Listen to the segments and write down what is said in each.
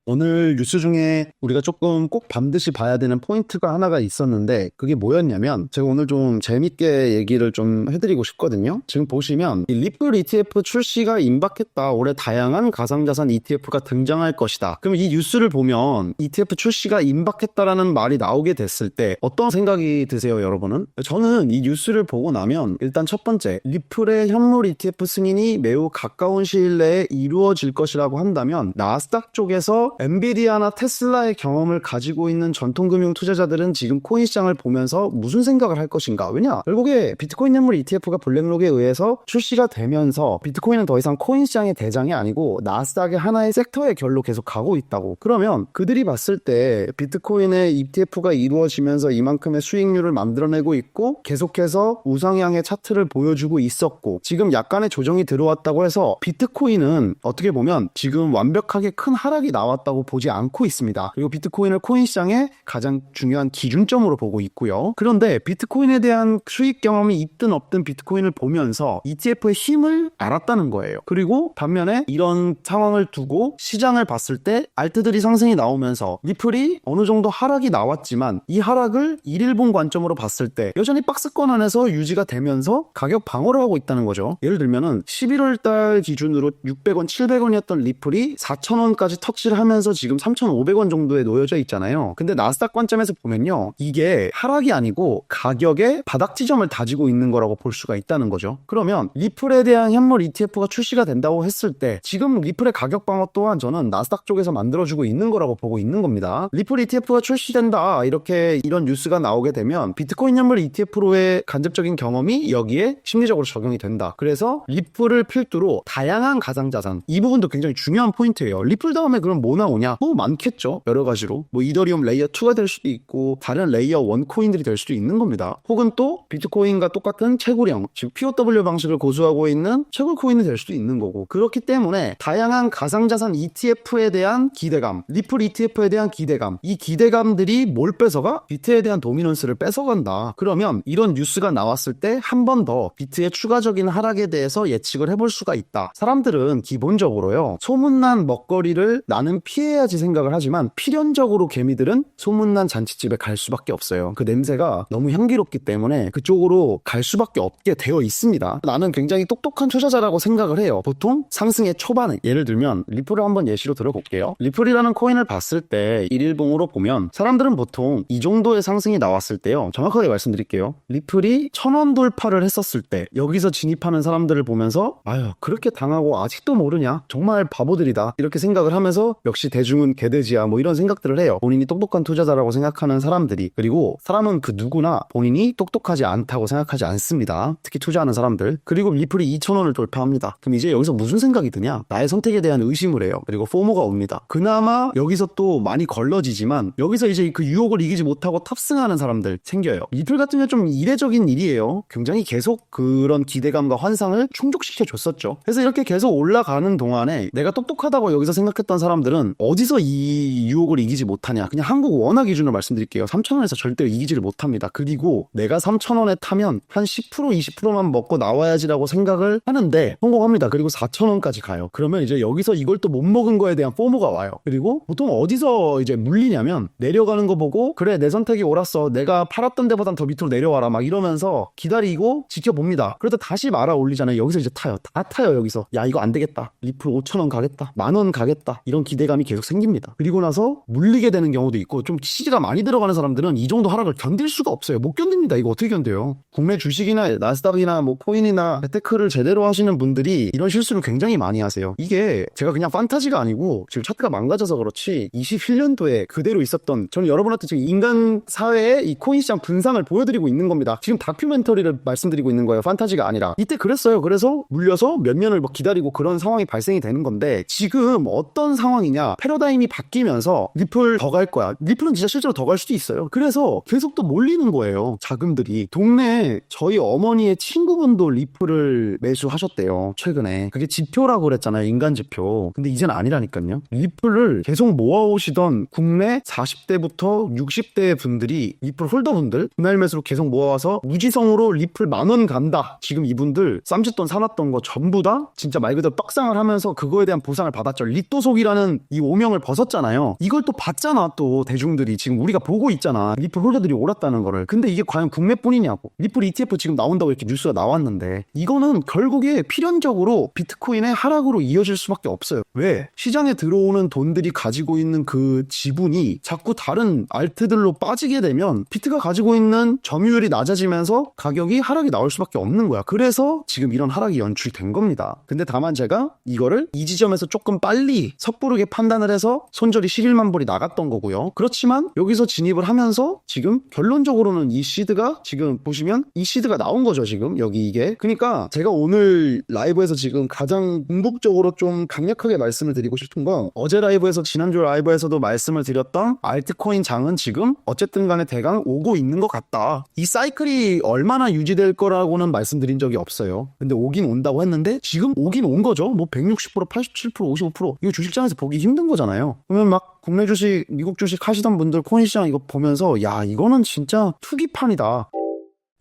오늘 뉴스 중에 우리가 조금 꼭 반드시 봐야 되는 포인트가 하나가 있었는데 그게 뭐였냐면 제가 오늘 좀 재밌게 얘기를 좀 해드리고 싶거든요. 지금 보시면 이 리플 ETF 출시가 임박했다. 올해 다양한 가상자산 ETF가 등장할 것이다. 그럼 이 뉴스를 보면 ETF 출시가 임박했다라는 말이 나오게 됐을 때 어떤 생각이 드세요, 여러분은? 저는 이 뉴스를 보고 나면 일단 첫 번째, 리플의 현물 ETF 승인이 매우 가까운 시일 내에 이루어질 것이라고 한다면 나스닥 쪽에서 엔비디아나 테슬라의 경험을 가지고 있는 전통금융 투자자들은 지금 코인 시장을 보면서 무슨 생각을 할 것인가? 왜냐? 결국에 비트코인 현물 ETF가 블랙록에 의해서 출시가 되면서 비트코인은 더 이상 코인 시장의 대장이 아니고 나스닥의 하나의 섹터의 결로 계속 가고 있다고. 그러면 그들이 봤을 때 비트코인의 ETF가 이루어지면서 이만큼의 수익률을 만들어내고 있고 계속해서 우상향의 차트를 보여주고 있었고 지금 약간의 조정이 들어왔다고 해서 비트코인은 어떻게 보면 지금 완벽하게 큰 하락이 나왔다고 보지 않고 있습니다. 그리고 비트코인을 코인 시장의 가장 중요한 기준점으로 보고 있고요. 그런데 비트코인에 대한 수익 경험이 있든 없든 비트코인을 보면서 ETF의 힘을 알았다는 거예요. 그리고 반면에 이런 상황을 두고 시장을 봤을 때 알트들이 상승이 나오면서 리플이 어느 정도 하락이 나왔지만 이 하락을 일일봉 관점으로 봤을 때 여전히 박스권 안에서 유지가 되면서 가격 방어를 하고 있다는 거죠. 예를 들면은 11월 달 기준으로 600원, 700원이었던 리플이 4,000원까지 터치를 하면서 지금 3,500원 정도에 놓여져 있잖아요. 근데 나스닥 관점에서 보면요, 이게 하락이 아니고 가격의 바닥 지점을 다지고 있는 거라고 볼 수가 있다는 거죠. 그러면 리플에 대한 현물 ETF가 출시가 된다고 했을 때 지금 리플의 가격 방어 또한 저는 나스닥 쪽에서 만들어주고 있는 거라고 보고 있는 겁니다. 리플 ETF가 출시된다 이렇게 이런 뉴스가 나오게 되면 비트코인 현물 ETF로의 간접적인 경험이 여기에 심리적으로 적용이 된다. 그래서 리플을 필두로 다양한 가상자산, 이 부분도 굉장히 중요한 포인트예요. 리플 다음에 그럼 뭐 나오냐? 뭐 많겠죠. 여러 가지로. 뭐 이더리움 레이어 2가 될 수도 있고 다른 레이어 1 코인들이 될 수도 있는 겁니다. 혹은 또 비트코인과 똑같은 채굴형, 즉 POW 방식을 고수하고 있는 채굴 코인이 될 수도 있는 거고. 그렇기 때문에 다양한 가상자산 ETF에 대한 기대감, 리플 ETF에 대한 기대감, 이 기대감들이 뭘 뺏어가? 비트에 대한 도미넌스를 뺏어간다. 그러면 이런 뉴스가 나왔을 때 한 번 더 비트의 추가적인 하락에 대해서 예측을 해볼 수가 있다. 사람들은 기본적으로요, 소문난 먹거리를 나는 피해야지 생각을 하지만 필연적으로 개미들은 소문난 잔치집에 갈 수밖에 없어요. 그 냄새가 너무 향기롭기 때문에 그쪽으로 갈 수밖에 없게 되어 있습니다. 나는 굉장히 똑똑한 투자자라고 생각을 해요. 보통 상승의 초반에, 예를 들면 리플을 한번 예시로 들어볼게요. 리플이라는 코인을 봤을 때 일일봉으로 보면 사람들은 보통 이 정도의 상승이 나왔을 때요, 정확하게 말씀드릴게요, 리플이 1,000원 돌파를 했었을 때 여기서 진입하는 사람들을 보면서 아유, 그렇게 당하고 아직도 모르냐, 정말 바보들이다, 이렇게 생각을 하면서 역시 대중은 개돼지야, 뭐 이런 생각들을 해요. 본인이 똑똑한 투자자라고 생각하는 사람들이. 그리고 사람은 그 누구나 본인이 똑똑하지 않다고 생각하지 않습니다. 특히 투자하는 사람들. 그리고 리플이 2,000원을 돌파합니다. 그럼 이제 여기서 무슨 생각이 드냐? 나의 선택에 대한 의심을 해요. 그리고 포모가 옵니다. 그나마 여기서 또 많이 걸러지지만 여기서 이제 그 유혹을 이기지 못하고 탑승하는 사람들 생겨요. 리플 같은 경우는 좀 이례적인 일이에요. 굉장히 계속 그런 기대감과 환상을 충족시켜 줬었죠. 그래서 이렇게 계속 올라가는 동안에 내가 똑똑하다고 여기서 생각했던 사람들은 어디서 이 유혹을 이기지 못하냐? 그냥 한국 원화 기준으로 말씀드릴게요. 3,000원에서 절대 이기지를 못합니다. 그리고 내가 3,000원에 타면 한 10% 20%만 먹고 나와야지라고 생각을 하는데 성공합니다. 그리고 4,000원까지 가요. 그러면 이제 여기서 이걸 또 못 먹은 거에 대한 포모가 와요. 그리고 보통 어디서 이제 물리냐면 내려가는 거 보고 그래, 내 선택이 옳았어, 내가 팔았던 데보단 더 밑으로 내려와라, 막 이러면서 기다리고 지켜봅니다. 그러다 다시 말아 올리잖아요. 여기서 이제 타요. 다 타요. 여기서 야, 이거 안 되겠다, 리플 5,000원 가겠다, 10,000원 가겠다, 이런 기대감이 계속 생깁니다. 그리고 나서 물리게 되는 경우도 있고, 좀 CG가 많이 들어가는 사람들은 이 정도 하락을 견딜 수가 없어요. 못 견딥니다. 이거 어떻게 견뎌요? 국내 주식이나 나스닥이나 뭐 코인이나 재테크를 제대로 하시는 분들이 이런 실수를 굉장히 많이 하세요. 이게 제가 그냥 판타지가 아니고 지금 차트가 망가져서 그렇지 21년도에 그대로 있었던, 저는 여러분한테 지금 인간 사회의 이 코인 시장 분상을 보여드리고 있는 겁니다. 지금 다큐멘터리를 말씀드리고 있는 거예요. 판타지가 아니라. 이때 그랬어요. 그래서 물려서 몇 년을 막 기다리고 그런 상황이 발생이 되는 건데, 지금 어떤 상황이냐, 패러다임이 바뀌면서 리플 더 갈 거야. 리플은 진짜 실제로 더 갈 수도 있어요. 그래서 계속 또 몰리는 거예요. 자금들이. 동네에 저희 어머니의 친구분도 리플을 매수하셨대요, 최근에. 그게 지표라고 그랬잖아요, 인간 지표. 근데 이젠 아니라니까요. 리플을 계속 모아오시던 국내 40대부터 60대 분들이, 리플 홀더분들, 분할 매수로 계속 모아와서 무지성으로 리플 10,000원 간다, 지금 이분들 쌈짓돈 사놨던 거 전부 다 진짜 말 그대로 떡상을 하면서 그거에 대한 보상을 받았죠. 리또속이라는 이 오명을 벗었잖아요. 이걸 또 봤잖아. 또 대중들이 지금 우리가 보고 있잖아. 리플 홀더들이 옳았다는 거를. 근데 이게 과연 국내뿐이냐고. 리플 ETF 지금 나온다고 이렇게 뉴스가 나왔는데 이거는 결국에 필연적으로 비트코인의 하락으로 이어질 수밖에 없어요. 왜? 시장에 들어오는 돈들이 가지고 있는 그 지분이 자꾸 다른 알트들로 빠지게 되면 비트가 가지고 있는 점유율이 낮아지면서 가격이 하락이 나올 수밖에 없는 거야. 그래서 지금 이런 하락이 연출된 겁니다. 근데 다만 제가 이거를 이 지점에서 조금 빨리 섣부르게 판단을 해서 손절이 11만 불이 나갔던 거고요. 그렇지만 여기서 진입을 하면서 지금 결론적으로는 이 시드가 지금 보시면 이 시드가 나온 거죠. 지금 여기 이게. 그러니까 제가 오늘 라이브에서 지금 가장 궁극적으로 좀 강력하게 말씀을 드리고 싶은 건 어제 라이브에서 지난주 라이브에서도 말씀을 드렸던 알트코인 장은 지금 어쨌든 간에 대강 오고 있는 것 같다. 이 사이클이 얼마나 유지될 거라고는 말씀드린 적이 없어요. 근데 오긴 온다고 했는데 지금 오긴 온 거죠. 뭐 160%, 87%, 55% 이거 주식장에서 보기 힘든 거잖아요. 그러면 막 국내 주식, 미국 주식 하시던 분들 코인 시장 이거 보면서 야 이거는 진짜 투기판이다.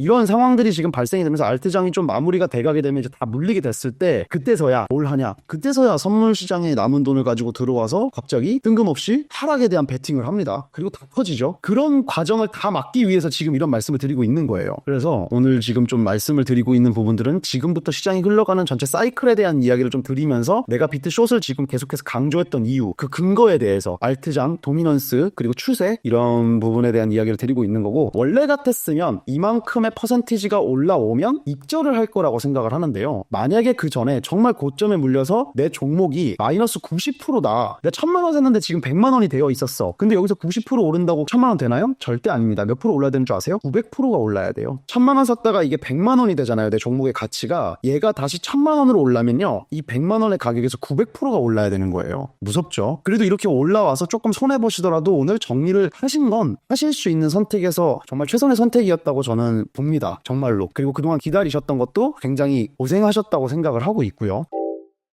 이런 상황들이 지금 발생이 되면서 알트장이 좀 마무리가 돼가게 되면 이제 다 물리게 됐을 때 그때서야 뭘 하냐? 그때서야 선물 시장에 남은 돈을 가지고 들어와서 갑자기 뜬금없이 하락에 대한 베팅을 합니다. 그리고 다 터지죠. 그런 과정을 다 막기 위해서 지금 이런 말씀을 드리고 있는 거예요. 그래서 오늘 지금 좀 말씀을 드리고 있는 부분들은 지금부터 시장이 흘러가는 전체 사이클에 대한 이야기를 좀 드리면서 내가 비트숏을 지금 계속해서 강조했던 이유, 그 근거에 대해서 알트장, 도미넌스, 그리고 추세 이런 부분에 대한 이야기를 드리고 있는 거고 원래 같았으면 이만큼의 퍼센티지가 올라오면 입절을 할 거라고 생각을 하는데요. 만약에 그 전에 정말 고점에 물려서 내 종목이 마이너스 90%다. 내가 1000만 원 샀는데 지금 100만 원이 되어 있었어. 근데 여기서 90% 오른다고 1000만 원 되나요? 절대 아닙니다. 몇 프로 올라야 되는 줄 아세요? 900%가 올라야 돼요. 1000만 원 샀다가 이게 100만 원이 되잖아요. 내 종목의 가치가. 얘가 다시 1000만 원으로 올라면요. 이 100만 원의 가격에서 900%가 올라야 되는 거예요. 무섭죠? 그래도 이렇게 올라와서 조금 손해보시더라도 오늘 정리를 하신 건 하실 수 있는 선택에서 정말 최선의 선택이었다고 저는 봅니다. 정말로. 그리고 그동안 기다리셨던 것도 굉장히 고생하셨다고 생각을 하고 있고요.